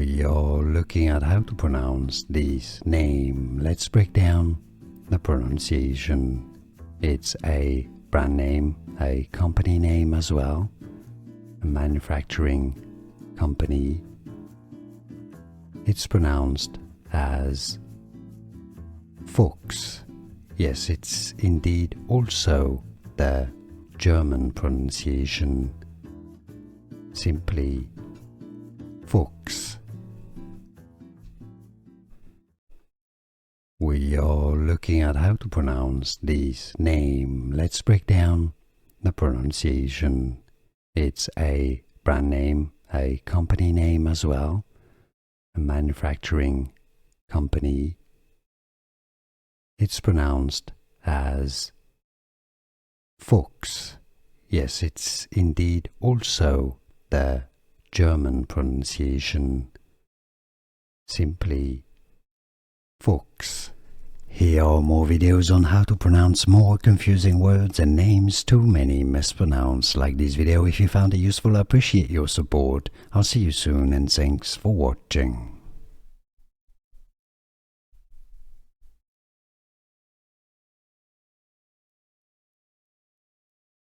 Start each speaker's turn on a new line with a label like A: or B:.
A: We are looking at how to pronounce this name. Let's break down the pronunciation. It's a brand name, a company name as well, a manufacturing company. It's pronounced as Fuchs. Yes, it's indeed also the German pronunciation, simply Fuchs. We are looking at how to pronounce this name. Let's break down the pronunciation. It's a brand name, a company name as well, a manufacturing company. It's pronounced as Fuchs. Yes, it's indeed also the German pronunciation, simply Fuchs. Here are more videos on how to pronounce more confusing words and names too many mispronounced. Like this video if you found it useful. I appreciate your support. I'll see you soon and thanks for watching.